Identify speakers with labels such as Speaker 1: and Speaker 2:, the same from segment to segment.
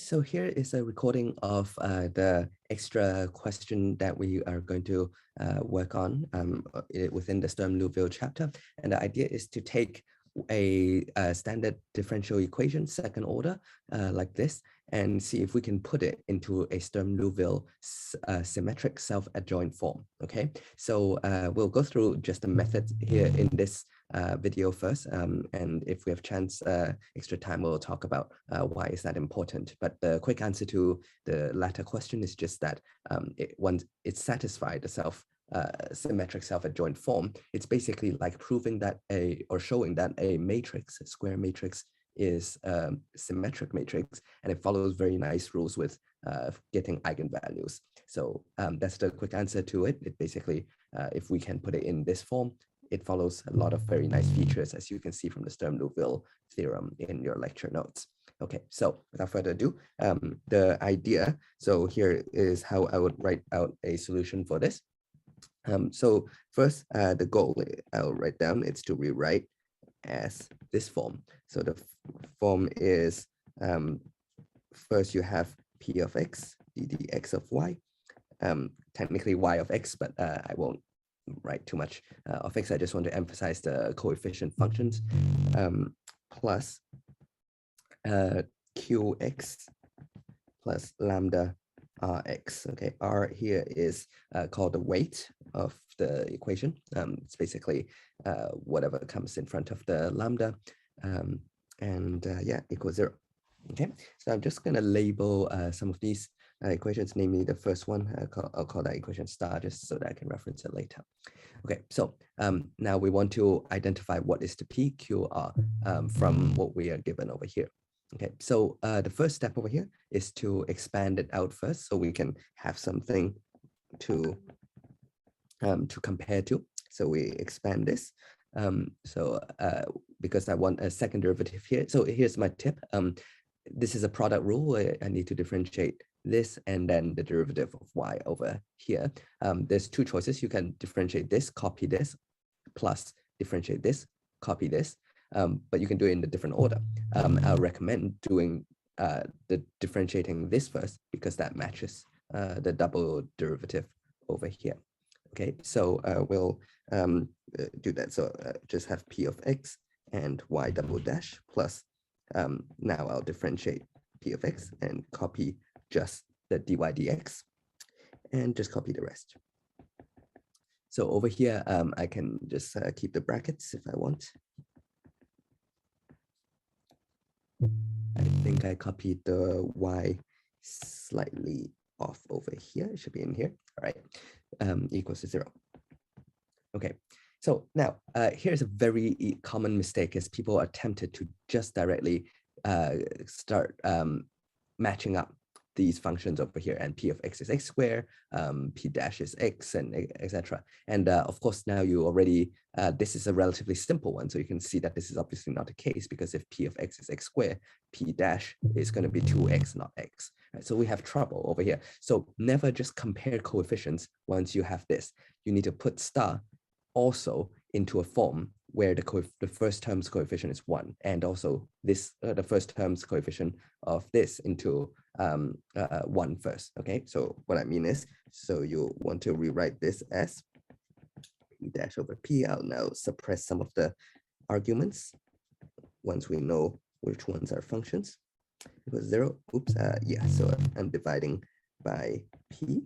Speaker 1: so here is a recording of the extra question that we are going to work on within the Sturm-Liouville chapter. And the idea is to take a standard differential equation, second order, like this, and see if we can put it into a Sturm-Liouville symmetric self-adjoint form. Okay, so we'll go through just the methods here in this video first, and if we have chance extra time, we'll talk about why is that important. But the quick answer to the latter question is just that once it's satisfied the symmetric self-adjoint form, it's basically like proving that or showing that a matrix, a square matrix, is a symmetric matrix, and it follows very nice rules with getting eigenvalues. So that's the quick answer to it. It basically, if we can put it in this form, it follows a lot of very nice features, as you can see from the Sturm-Liouville theorem in your lecture notes. Okay, so without further ado, the idea, so here is how I would write out a solution for this. So first, the goal I'll write down is to rewrite as this form. So the form is, first you have p of x, ddx of y, technically y of x, but I won't write too much of x. I just want to emphasize the coefficient functions, plus qx plus lambda rx. Okay, r here is called the weight of the equation. It's basically whatever comes in front of the lambda, and yeah, equals 0. Okay, so I'm just going to label some of these equations, namely the first one. I'll call that equation star, just so that I can reference it later. Okay, so now we want to identify what is the PQR from what we are given over here. Okay, so the first step over here is to expand it out first, so we can have something to compare to. So we expand this. Because I want a second derivative here. So here's my tip. This is a product rule. I need to differentiate this and then the derivative of y over here. There's two choices. You can differentiate this, copy this, plus differentiate this, copy this. But you can do it in a different order. I'll recommend doing the differentiating this first, because that matches the double derivative over here. Okay, so we'll do that. So just have p of x and y double dash plus, now I'll differentiate p of x and copy just the dy dx and just copy the rest. So over here, I can just keep the brackets if I want. I think I copied the y slightly off over here. It should be in here. All right, equals to 0. Okay, so now here's a very common mistake, is people are tempted to just directly start matching up these functions over here, and p of x is x squared, p dash is x, and etc. And of course, now you already, this is a relatively simple one, so you can see that this is obviously not the case, because if p of x is x squared, p dash is going to be 2x, not x. Right? So we have trouble over here. So never just compare coefficients once you have this. You need to put star also into a form where the first term's coefficient is 1, and also this the first term's coefficient of this into 1 first. Okay, so what I mean is, so you want to rewrite this as p dash over p. I'll now suppress some of the arguments once we know which ones are functions. It was 0. Oops, yeah, so I'm dividing by p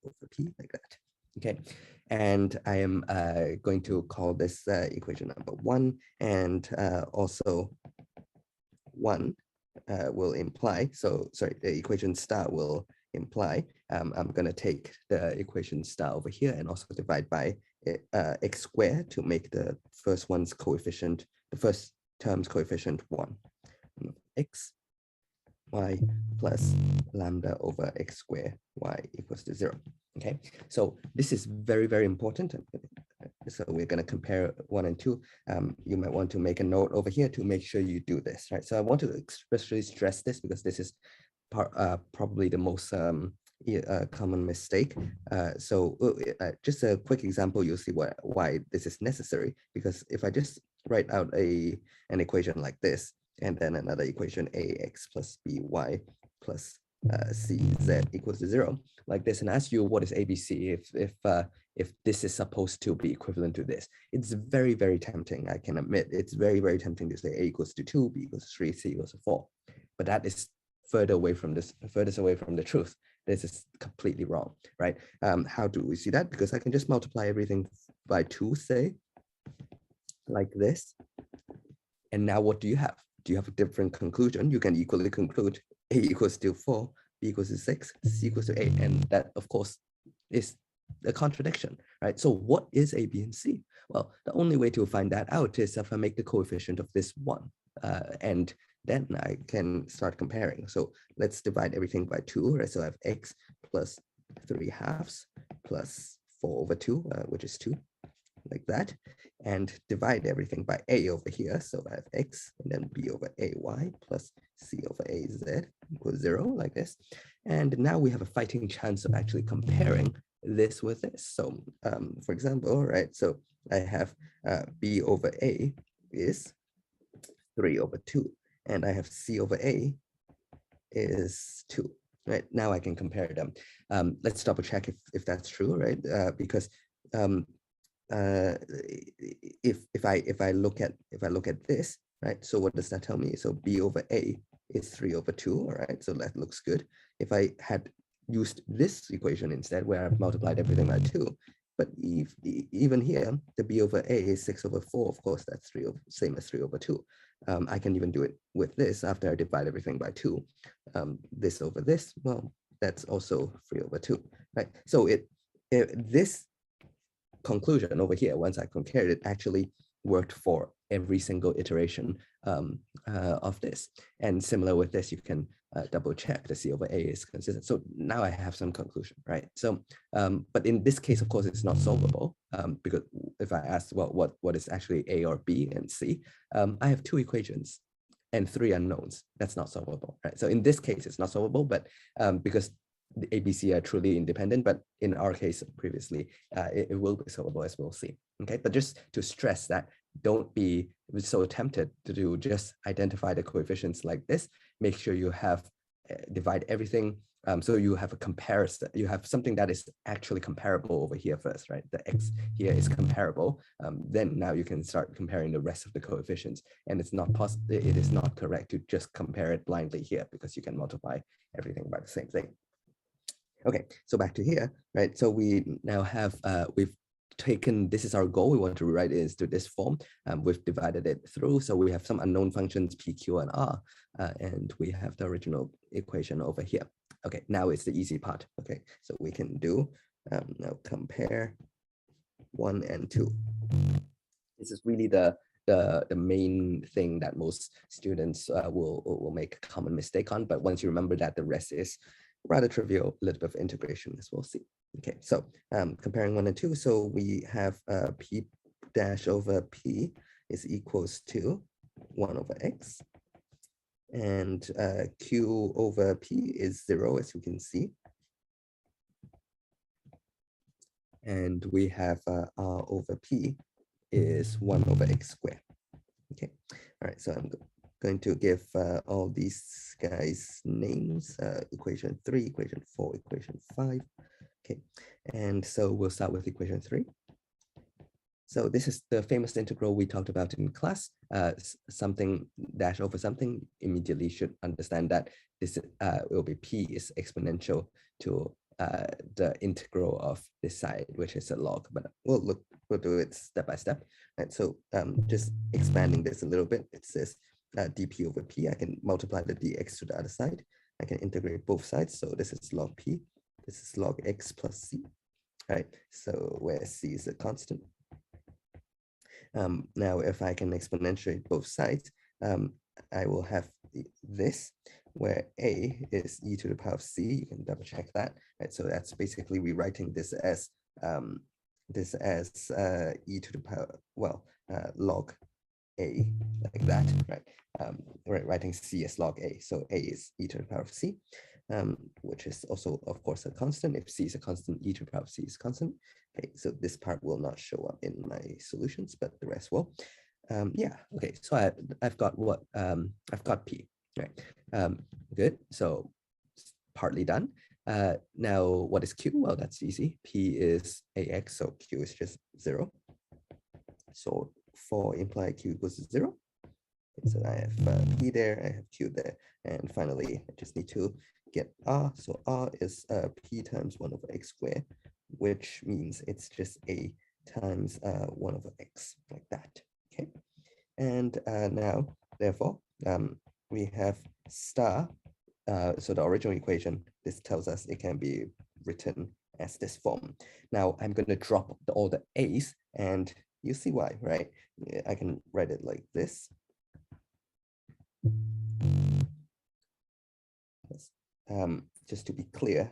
Speaker 1: over p like that. Okay, and I am going to call this equation number 1, and also 1 will imply, so sorry, the equation star will imply, I'm going to take the equation star over here and also divide by x squared to make the first one's coefficient, the first term's coefficient 1. X, y plus lambda over x squared, y equals to 0. Okay, so this is very, very important. So we're going to compare 1 and 2. You might want to make a note over here to make sure you do this, right? So I want to especially stress this, because this is probably the most common mistake. So just a quick example, you'll see why this is necessary. Because if I just write out an equation like this, and then another equation ax plus by plus cz equals to 0, like this, and ask you what is ABC if this is supposed to be equivalent to this. It's very, very tempting, I can admit. It's very, very tempting to say a equals to 2, b equals to 3, c equals to 4. But that is furthest away from the truth. This is completely wrong, right? How do we see that? Because I can just multiply everything by 2, say, like this. And now what do you have? Do you have a different conclusion? You can equally conclude a equals to 4, b equals to 6, c equals to 8. And that, of course, is a contradiction, right? So what is a, b, and c? Well, the only way to find that out is if I make the coefficient of this 1. And then I can start comparing. So let's divide everything by 2, right? So I have x plus 3/2 plus 4 over 2, which is 2, like that, and divide everything by a over here. So I have x and then b over ay plus c over az equals 0, like this. And now we have a fighting chance of actually comparing this with this. So for example, right, so I have b over a is 3 over 2, and I have c over a is 2. Right, now I can compare them. Let's double check if that's true, right? Because if I look at this, right, so what does that tell me? So b over a is 3 over 2, all right, so that looks good. If I had used this equation instead, where I've multiplied everything by 2, but even here, the b over a is 6 over 4, of course, that's same as 3 over 2. I can even do it with this after I divide everything by 2. This over this, well, that's also 3 over 2, right? So this conclusion over here, once I compared it, actually worked for every single iteration of this. And similar with this, you can double check the c over a is consistent. So now I have some conclusion, right? So, but in this case, of course, it's not solvable because if I ask, well, what is actually a or b and c, I have 2 equations and 3 unknowns. That's not solvable, right? So in this case, it's not solvable, but because the ABC are truly independent, but in our case previously, it will be solvable, as we'll see. Okay, but just to stress that, don't be so tempted to just identify the coefficients like this. Make sure you have divide everything. So you have a comparison, you have something that is actually comparable over here first, right? The x here is comparable. Then now you can start comparing the rest of the coefficients. And it's not possible, it is not correct to just compare it blindly here, because you can multiply everything by the same thing. Okay, so back to here, right? So we now have, we've taken, this is our goal, we want to rewrite it into this form. We've divided it through, so we have some unknown functions, p, q, and r, and we have the original equation over here. Okay, now it's the easy part. Okay, so we can do, now compare 1 and 2. This is really the main thing that most students will make a common mistake on, but once you remember that, the rest is rather trivial, a little bit of integration, as we'll see. Okay, so comparing 1 and 2, so we have p dash over p is equals to 1 over x, and q over p is 0, as you can see. And we have r over p is 1 over x squared. Okay, all right, so I'm going to give all these guys names, equation 3, equation 4, equation 5. Okay, and so we'll start with equation 3. So this is the famous integral we talked about in class. Something dash over something, immediately should understand that this will be p is exponential to the integral of this side, which is a log, but we'll do it step by step. Right, so just expanding this a little bit, it says dp over p. I can multiply the dx to the other side. I can integrate both sides. So this is log p, this is log x plus c. All right, so where c is a constant. Now, if I can exponentiate both sides, I will have this, where a is e to the power of c. You can double check that, right? So that's basically rewriting this as e to the power, well, log a, like that, right? Writing c as log a. So a is e to the power of c, which is also, of course, a constant. If c is a constant, e to the power of c is constant. Okay, so this part will not show up in my solutions, but the rest will. Yeah, okay, so I've got what, I've got P, right? Good, so partly done. Now, what is Q? Well, that's easy. P is AX, so Q is just 0. So for implied Q equals 0. So I have P there, I have Q there. And finally, I just need to get R. So R is P times 1 over X squared, which means it's just A times 1 over X, like that, okay? And now, therefore, we have star. So the original equation, this tells us it can be written as this form. Now I'm going to drop all the A's, and you see why, right? I can write it like this. Just to be clear,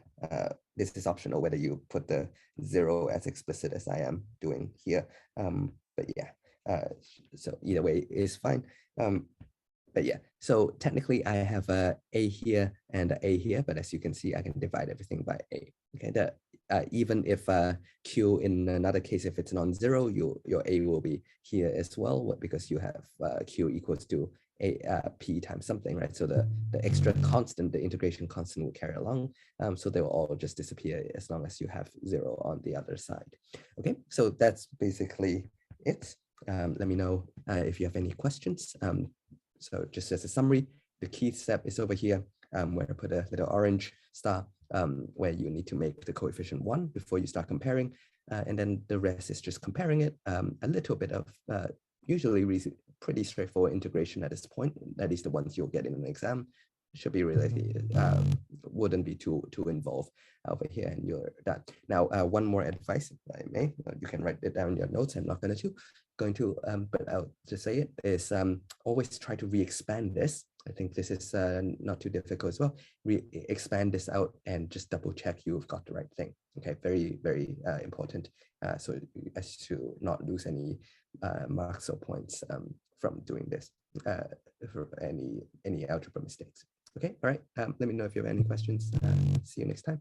Speaker 1: this is optional whether you put the 0 as explicit as I am doing here. But yeah, so either way is fine. But yeah, so technically I have a here and a here, but as you can see, I can divide everything by A. Okay, even if Q in another case, if it's non-zero, your A will be here as well, because you have Q equals to P times something, right? So the extra constant, the integration constant will carry along. So they will all just disappear as long as you have 0 on the other side. Okay, so that's basically it. Let me know if you have any questions. So just as a summary, the key step is over here, where I put a little orange star, where you need to make the coefficient 1 before you start comparing. And then the rest is just comparing it, a little bit of usually pretty straightforward integration at this point, at least the ones you'll get in an exam. Should be really, wouldn't be too involved over here, and you're done. Now, one more advice, if I may, you can write it down in your notes. I'm not going to, but I'll just say it, is always try to re-expand this. I think this is not too difficult as well. Expand this out and just double check you've got the right thing. Okay, very, very important. So as to not lose any marks or points from doing this for any algebra mistakes. Okay, all right. Let me know if you have any questions. See you next time.